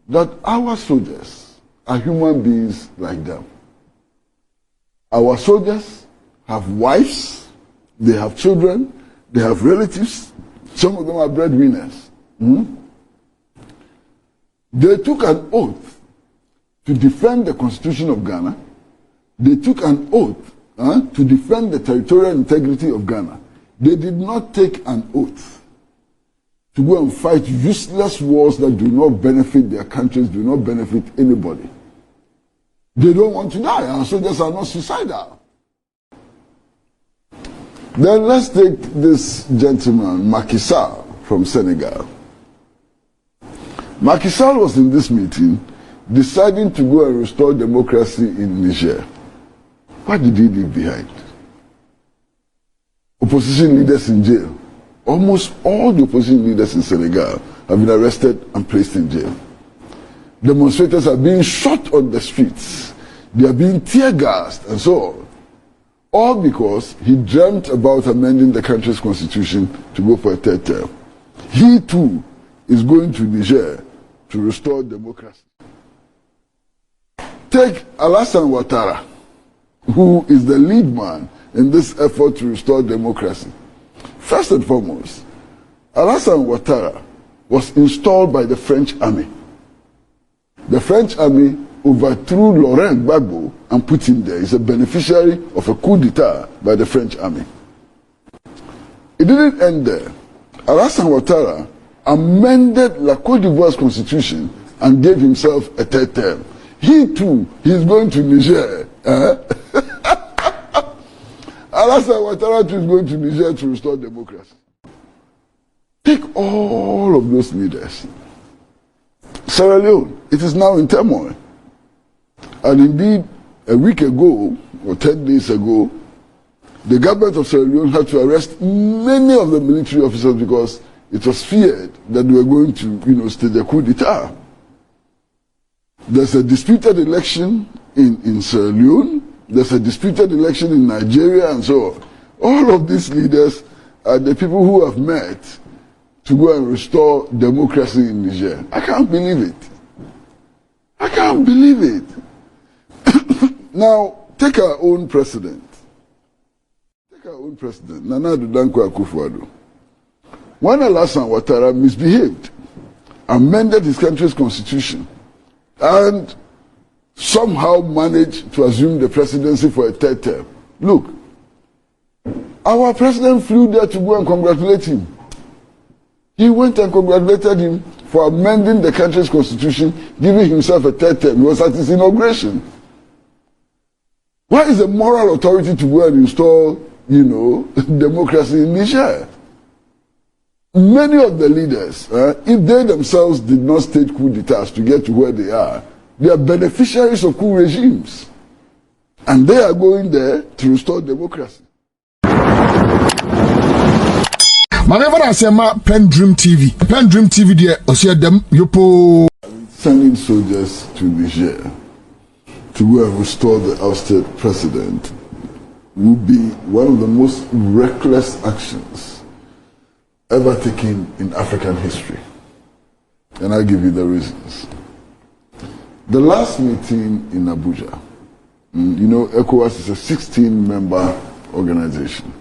that our soldiers are human beings like them. Our soldiers have wives, they have children, they have relatives, some of them are breadwinners. They took an oath to defend the Constitution of Ghana. They took an oath to defend the territorial integrity of Ghana. They did not take an oath to go and fight useless wars that do not benefit their countries, do not benefit anybody. They don't want to die. Our soldiers are not suicidal. Then let's take this gentleman, Macky Sall, from Senegal. Macky Sall was in this meeting deciding to go and restore democracy in Niger. What did he leave behind? Opposition leaders in jail. Almost all the opposition leaders in Senegal have been arrested and placed in jail. Demonstrators are being shot on the streets. They are being tear gassed and so on. All because he dreamt about amending the country's constitution to go for a third term. He too is going to Niger to restore democracy. Take Alassane Ouattara, who is the lead man in this effort to restore democracy. First and foremost, Alassane Ouattara was installed by the French army. The French army overthrew Laurent Gbagbo and put him there. He's a beneficiary of a coup d'etat by the French army. It didn't end there. Alassane Ouattara amended La Côte d'Ivoire's constitution and gave himself a third term. He too, he's going to Niger. Alassane Ouattara too is going to Niger to restore democracy. Take all of those leaders. Sierra Leone, it is now in turmoil. And indeed, a week ago, or 10 days ago, the government of Sierra Leone had to arrest many of the military officers because it was feared that they were going to, stage a coup d'etat. There's a disputed election in Sierra Leone. There's a disputed election in Nigeria and so on. All of these leaders are the people who have met to go and restore democracy in Niger. I can't believe it. I can't believe it. Now, take our own president. Take our own president, Nana Addo Dankwa Akufo-Addo. When Alassane Ouattara misbehaved, amended his country's constitution, and somehow managed to assume the presidency for a third term. Look, our president flew there to go and congratulate him. He went and congratulated him for amending the country's constitution, giving himself a third term. He was at his inauguration. Where is the moral authority to go and install, democracy in Niger? Many of the leaders, if they themselves did not stage coup d'etats to get to where they are beneficiaries of coup regimes. And they are going there to restore democracy. Whenever I say my PENDREAM TV there, I see them, Sending soldiers to Niger to go and restore the ousted president would be one of the most reckless actions ever taken in African history. And I'll give you the reasons. The last meeting in Abuja, Ecowas is a 16-member organization.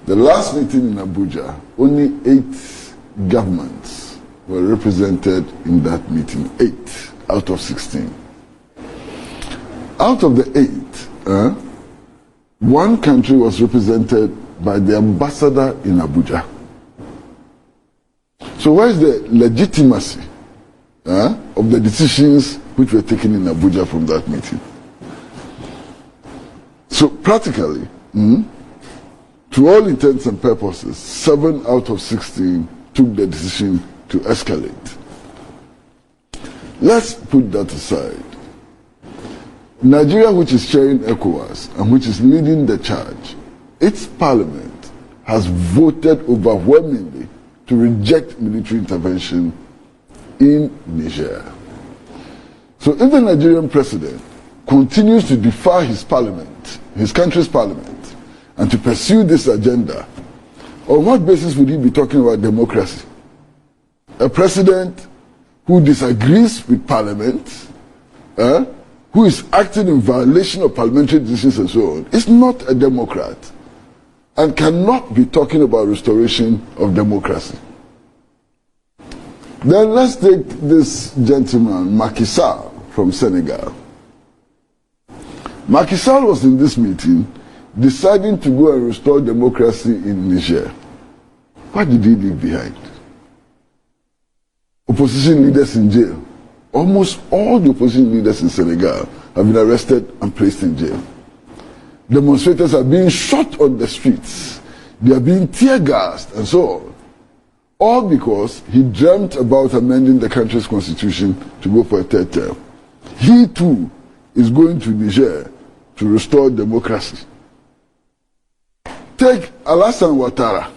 The last meeting in Abuja, only 8 governments were represented in that meeting. 8 out of 16. Out of the 8, one country was represented by the ambassador in Abuja. So where is the legitimacy of the decisions which were taken in Abuja from that meeting? So practically, to all intents and purposes, 7 out of 16 took the decision to escalate. Let's put that aside. Nigeria, which is chairing Ecowas and which is leading the charge, its parliament has voted overwhelmingly to reject military intervention in Niger. So if the Nigerian president continues to defy his parliament, his country's parliament, and to pursue this agenda, on what basis would he be talking about democracy? A president who disagrees with Parliament, who is acting in violation of parliamentary decisions and so on, is not a Democrat and cannot be talking about restoration of democracy. Then let's take this gentleman, Macky Sall, from Senegal. Macky Sall was in this meeting deciding to go and restore democracy in Niger. What did he leave behind? Opposition leaders in jail. Almost all the opposition leaders in Senegal have been arrested and placed in jail. Demonstrators are being shot on the streets. They are being tear gassed and so on. All because he dreamt about amending the country's constitution to go for a third term. He too is going to Niger to restore democracy. Take Alassane Ouattara,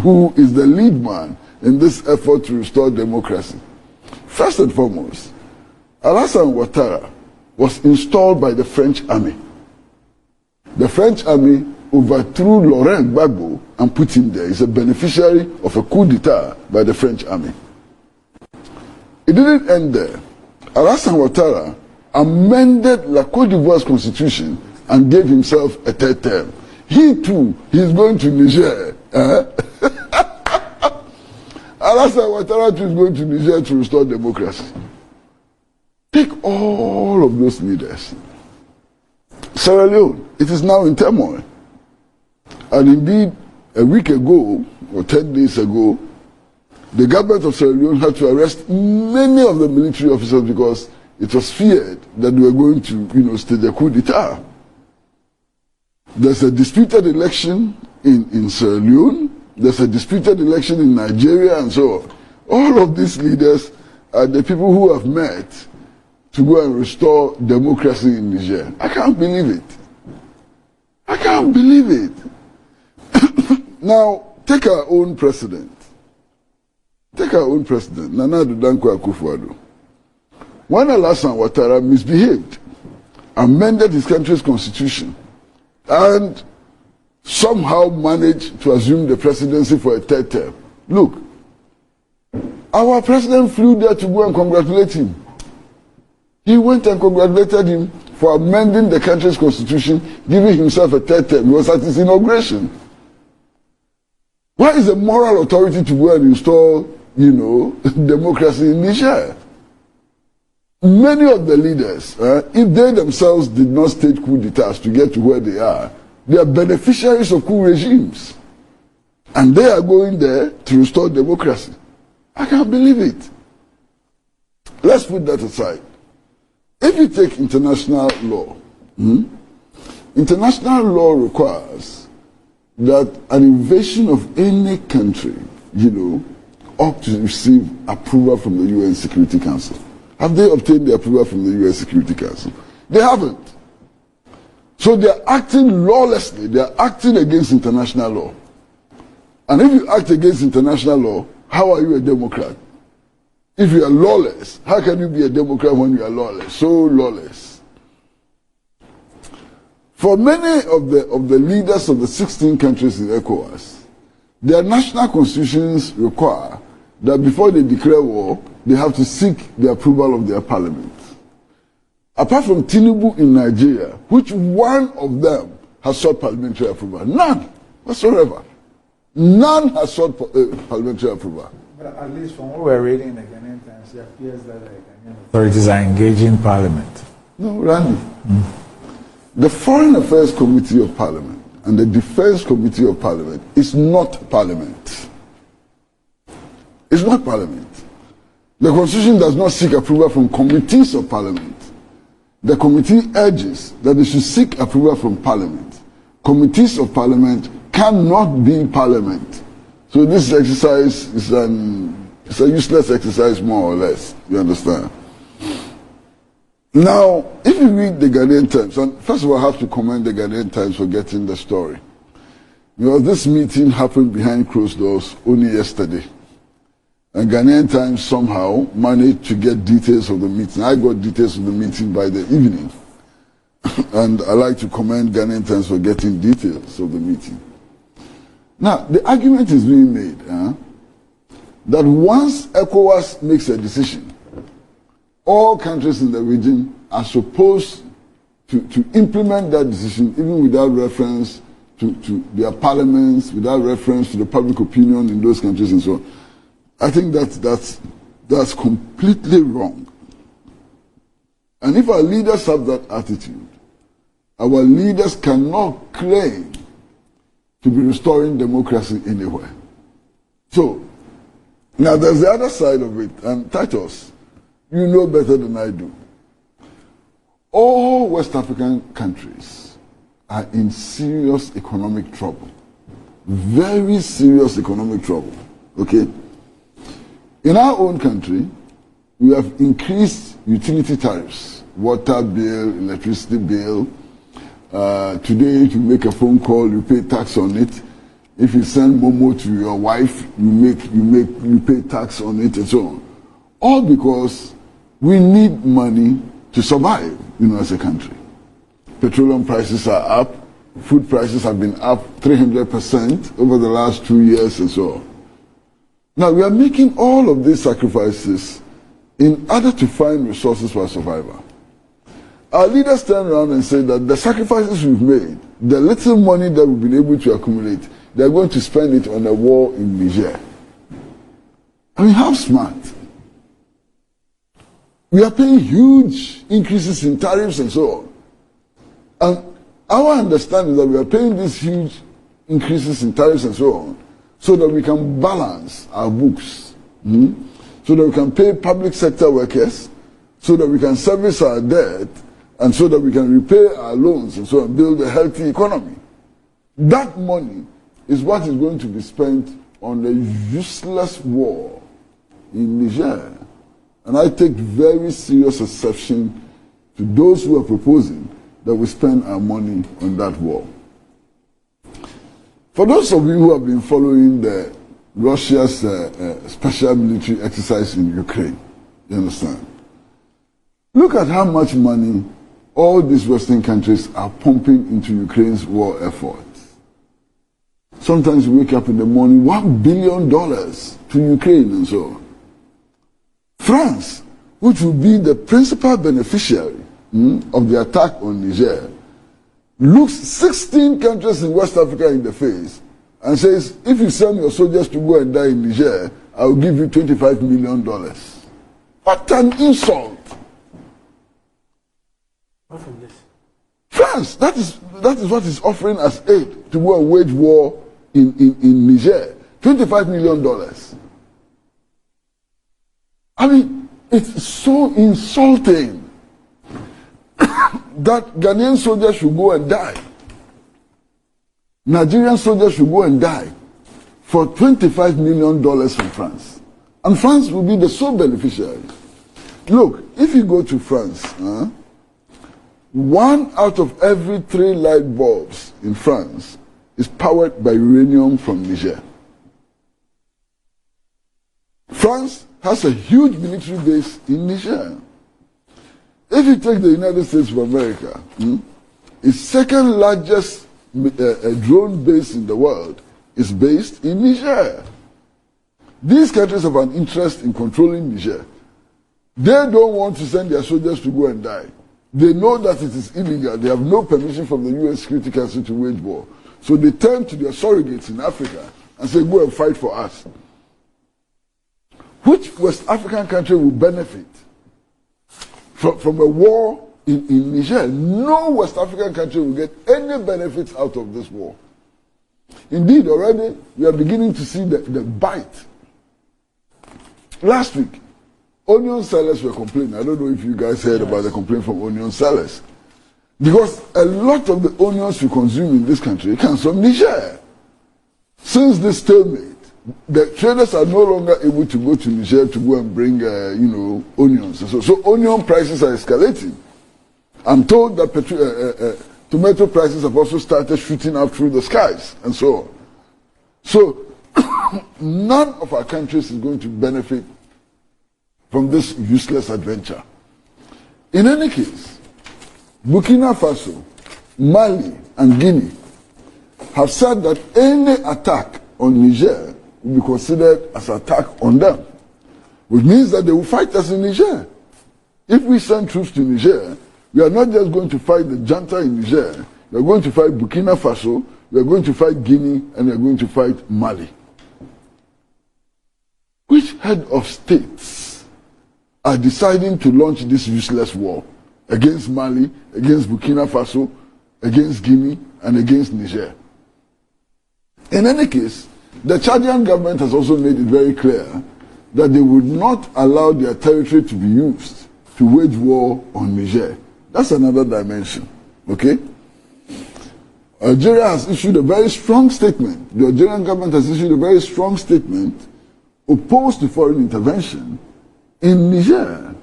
who is the lead man in this effort to restore democracy. First and foremost, Alassane Ouattara was installed by the French army. The French army overthrew Laurent Gbagbo and put him there. He's a beneficiary of a coup d'etat by the French army. It didn't end there. Alassane Ouattara amended La Côte d'Ivoire's constitution and gave himself a third term. He too is going to Niger. Alassane Ouattara too is going to Niger to restore democracy. Take all of those leaders. Sierra Leone, it is now in turmoil. And indeed, a week ago, or 10 days ago, the government of Sierra Leone had to arrest many of the military officers because it was feared that they were going to, stage a coup d'etat. There's a disputed election in Sierra Leone. There's a disputed election in Nigeria and so on. All of these leaders are the people who have met to go and restore democracy in Niger. I can't believe it. I can't believe it. Now, take our own president. Take our own president, Nana Addo Dankwa Akufo-Addo. When Alassane Ouattara misbehaved, amended his country's constitution, and somehow managed to assume the presidency for a third term. Look, our president flew there to go and congratulate him. He went and congratulated him for amending the country's constitution, giving himself a third term. He was at his inauguration. Where is the moral authority to go and install, democracy in Niger? Many of the leaders, if they themselves did not stage coup d'etats to get to where they are beneficiaries of coup regimes. And they are going there to restore democracy. I can't believe it. Let's put that aside. If you take international law, international law requires that an invasion of any country, ought to receive approval from the UN Security Council. Have they obtained the approval from the UN Security Council? They haven't. So they are acting lawlessly. They are acting against international law. And if you act against international law, how are you a Democrat? If you are lawless, how can you be a Democrat when you are lawless? So lawless. For many of the leaders of the 16 countries in Ecowas, their national constitutions require that before they declare war, they have to seek the approval of their parliament. Apart from Tinubu in Nigeria, which one of them has sought parliamentary approval? None whatsoever. None has sought parliamentary approval. But at least from what we're reading in the Ghanaian Times, it appears that the Ghanaian authorities are engaging Parliament. No, Randy. The Foreign Affairs Committee of Parliament and the Defense Committee of Parliament is not Parliament. It's not Parliament. The Constitution does not seek approval from committees of Parliament. The committee urges that they should seek approval from Parliament. Committees of Parliament cannot be Parliament. So this exercise is a useless exercise, more or less. You understand? Now, if you read the Ghanaian Times, and first of all, I have to commend the Ghanaian Times for getting the story. This meeting happened behind closed doors only yesterday. And Ghanaian Times somehow managed to get details of the meeting. I got details of the meeting by the evening. And I like to commend Ghanaian Times for getting details of the meeting. Now, the argument is being made that once ECOWAS makes a decision, all countries in the region are supposed to implement that decision, even without reference to their parliaments, without reference to the public opinion in those countries and so on. I think that's completely wrong. And if our leaders have that attitude, our leaders cannot claim to be restoring democracy anywhere. So, now there's the other side of it, and Titus, you know better than I do. All West African countries are in serious economic trouble. Very serious economic trouble, okay? In our own country, we have increased utility tariffs, water bill, electricity bill. Today, if you make a phone call, you pay tax on it. If you send Momo to your wife, you pay tax on it and so on. All because we need money to survive, as a country. Petroleum prices are up. Food prices have been up 300% over the last 2 years and so on. Now, we are making all of these sacrifices in order to find resources for survival. Our leaders turn around and say that the sacrifices we've made, the little money that we've been able to accumulate, they're going to spend it on a war in Niger. I mean, how smart? We are paying huge increases in tariffs and so on. And our understanding is that we are paying these huge increases in tariffs and so on so that we can balance our books, so that we can pay public sector workers, so that we can service our debt, and so that we can repay our loans and so on, build a healthy economy. That money is what is going to be spent on a useless war in Niger. And I take very serious exception to those who are proposing that we spend our money on that war. For those of you who have been following Russia's special military exercise in Ukraine, you understand? Look at how much money all these Western countries are pumping into Ukraine's war effort. Sometimes you wake up in the morning, $1 billion to Ukraine and so on. France, which will be the principal beneficiary of the attack on Niger, looks 16 countries in West Africa in the face and says, if you send your soldiers to go and die in Niger, I will give you $25 million. What an insult! From this. France, that is what is offering as aid to go and wage war in Niger. $25 million. I mean, it's so insulting that Ghanaian soldiers should go and die. Nigerian soldiers should go and die for $25 million from France. And France will be the sole beneficiary. Look, if you go to France, 1 out of every 3 light bulbs in France is powered by uranium from Niger. France has a huge military base in Niger. If you take the United States of America, its second largest drone base in the world is based in Niger. These countries have an interest in controlling Niger. They don't want to send their soldiers to go and die. They know that it is illegal. They have no permission from the UN Security Council to wage war. So they turn to their surrogates in Africa and say, go and fight for us. Which West African country will benefit from a war in Niger? No West African country will get any benefits out of this war. Indeed, already we are beginning to see the bite. Last week, onion sellers were complaining. I don't know if you guys heard about the complaint from onion sellers. Because a lot of the onions we consume in this country comes from Niger. Since this stalemate, the traders are no longer able to go to Niger to go and bring, onions. So onion prices are escalating. I'm told that tomato prices have also started shooting up through the skies and so on. So none of our countries is going to benefit from this useless adventure. In any case, Burkina Faso, Mali, and Guinea have said that any attack on Niger will be considered as an attack on them, which means that they will fight us in Niger. If we send troops to Niger, we are not just going to fight the junta in Niger, we are going to fight Burkina Faso, we are going to fight Guinea, and we are going to fight Mali. Which head of states are deciding to launch this useless war against Mali, against Burkina Faso, against Guinea, and against Niger? In any case, the Chadian government has also made it very clear that they would not allow their territory to be used to wage war on Niger. That's another dimension, okay? Algeria has issued a very strong statement. The Algerian government has issued a very strong statement opposed to foreign intervention in Niger.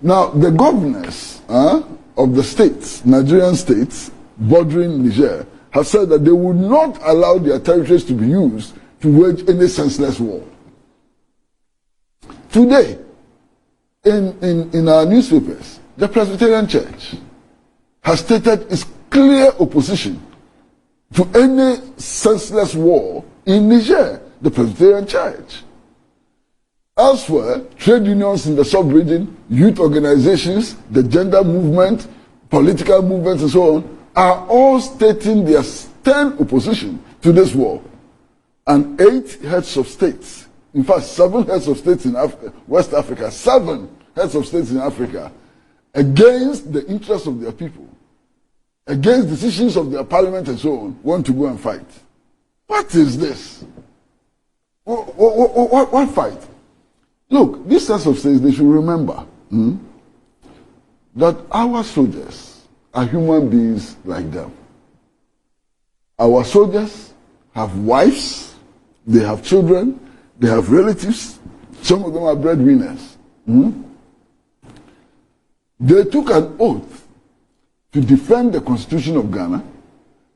Now, the governors of the states, Nigerian states, bordering Niger, have said that they would not allow their territories to be used to wage any senseless war. Today, in our newspapers, the Presbyterian Church has stated its clear opposition to any senseless war in Niger, the Presbyterian Church. Elsewhere, trade unions in the sub-region, youth organizations, the gender movement, political movements and so on, are all stating their stern opposition to this war. And 8 heads of states, in fact 7 heads of states in West Africa, 7 heads of states in Africa, against the interests of their people, against decisions of their parliament and so on, want to go and fight. What is this? What fight? Look, these sets of states, they should remember that our soldiers are human beings like them. Our soldiers have wives, they have children, they have relatives, some of them are breadwinners. They took an oath to defend the Constitution of Ghana.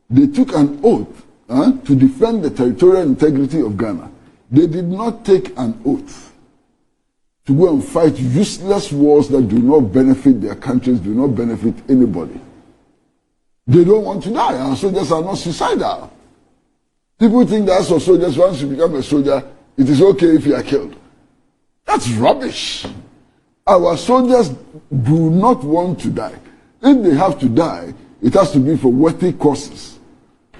They took an oath to defend the territorial integrity of Ghana. They did not take an oath to go and fight useless wars that do not benefit their countries, do not benefit anybody. They don't want to die. Our soldiers are not suicidal. People think that as a soldier, once you become a soldier, it is okay if you are killed. That's rubbish. Our soldiers do not want to die. If they have to die, it has to be for worthy causes.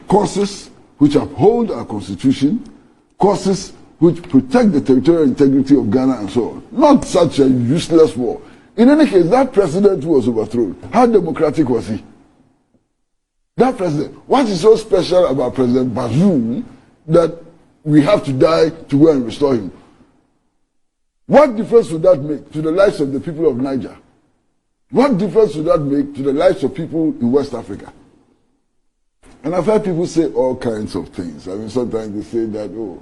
Causes which uphold our constitution, causes which protect the territorial integrity of Ghana and so on. Not such a useless war. In any case, that president who was overthrown, how democratic was he? That president, what is so special about President Bazoum that we have to die to go and restore him? What difference would that make to the lives of the people of Niger? What difference would that make to the lives of people in West Africa? And I've heard people say all kinds of things. I mean, sometimes they say that, oh,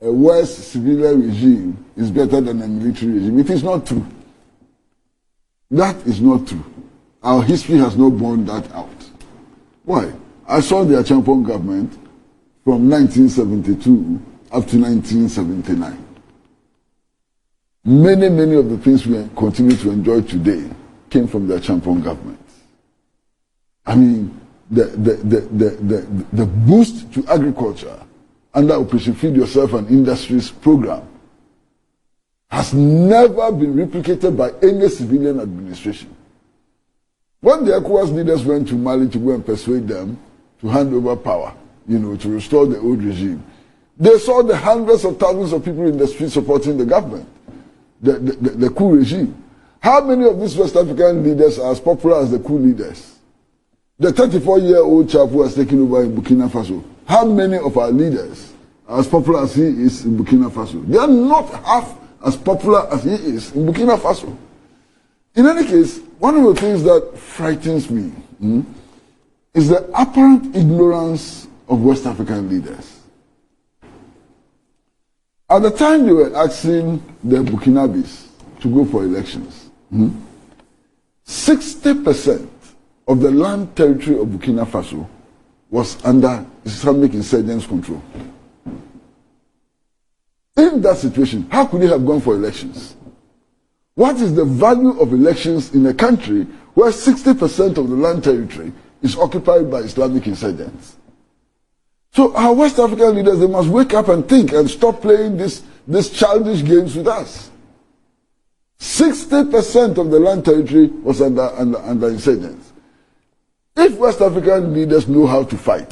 a worse civilian regime is better than a military regime. It is not true. That is not true. Our history has not borne that out. Why? I saw the Achampong government from 1972 up to 1979. Many of the things we continue to enjoy today came from the Achampong government. I mean, the boost to agriculture under Operation Feed Yourself and Industries program has never been replicated by any civilian administration. When the Ecowas leaders went to Mali to go and persuade them to hand over power, to restore the old regime, they saw the hundreds of thousands of people in the streets supporting the government, the coup regime. How many of these West African leaders are as popular as the coup leaders? The 34-year-old chap who has taken over in Burkina Faso, how many of our leaders are as popular as he is in Burkina Faso? They are not half as popular as he is in Burkina Faso. In any case, one of the things that frightens me is the apparent ignorance of West African leaders. At the time they were asking the Burkinabes to go for elections, 60% of the land territory of Burkina Faso was under Islamic insurgents' control. In that situation, how could they have gone for elections? What is the value of elections in a country where 60% of the land territory is occupied by Islamic insurgents? So our West African leaders, they must wake up and think and stop playing these childish games with us. 60% of the land territory was under insurgents. If West African leaders know how to fight,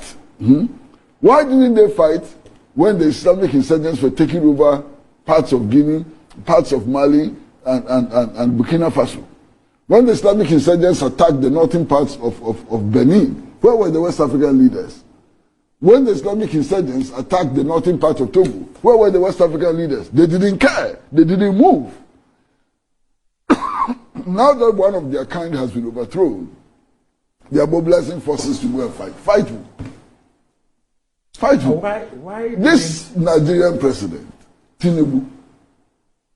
why didn't they fight when the Islamic insurgents were taking over parts of Guinea, parts of Mali, and Burkina Faso? When the Islamic insurgents attacked the northern parts of Benin, where were the West African leaders? When the Islamic insurgents attacked the northern part of Togo, where were the West African leaders? They didn't care. They didn't move. Now that one of their kind has been overthrown, they are mobilizing forces to go and fight. Fight who? Fight who? Why This Nigerian president, Tinubu,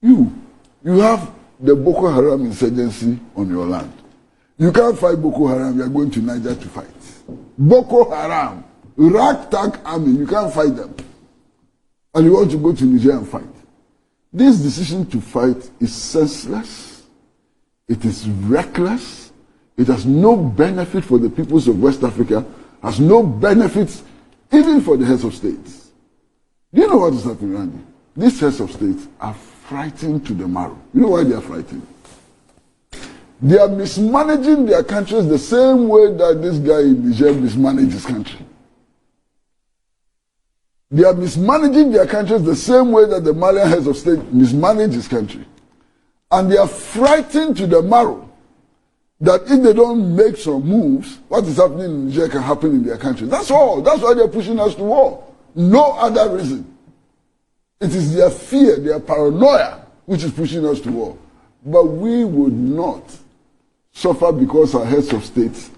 you have the Boko Haram insurgency on your land. You can't fight Boko Haram, you are going to Niger to fight. Boko Haram, ragtag army, you can't fight them. And you want to go to Niger and fight. This decision to fight is senseless. It is reckless. It has no benefit for the peoples of West Africa, has no benefits even for the heads of states. Do you know what is happening, Randy? These heads of states are frightened to the marrow. You know why they are frightened? They are mismanaging their countries the same way that this guy in Niger mismanaged his country. They are mismanaging their countries the same way that the Malian heads of state mismanaged his country. And they are frightened to the marrow that if they don't make some moves, what is happening in Niger can happen in their country. That's all. That's why they're pushing us to war. No other reason. It is their fear, their paranoia, which is pushing us to war. But we would not suffer because our heads of states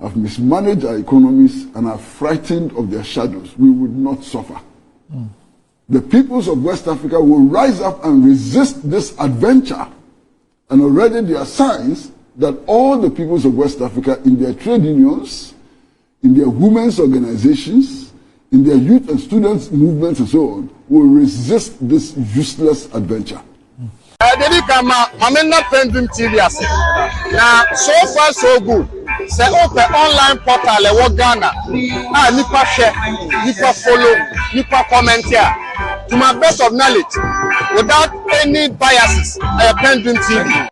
have mismanaged our economies and are frightened of their shadows. We would not suffer. The peoples of West Africa will rise up and resist this adventure. And already there are signs that all the peoples of West Africa, in their trade unions, in their women's organizations, in their youth and students movements and so on, will resist this useless adventure. Debi kama amena PENDREAM TV ase. Na so far so good. Say open online portal e wo Ghana. Ah nipa share, nipa follow, nipa comment here. To my best of knowledge, without any biases, PENDREAM TV.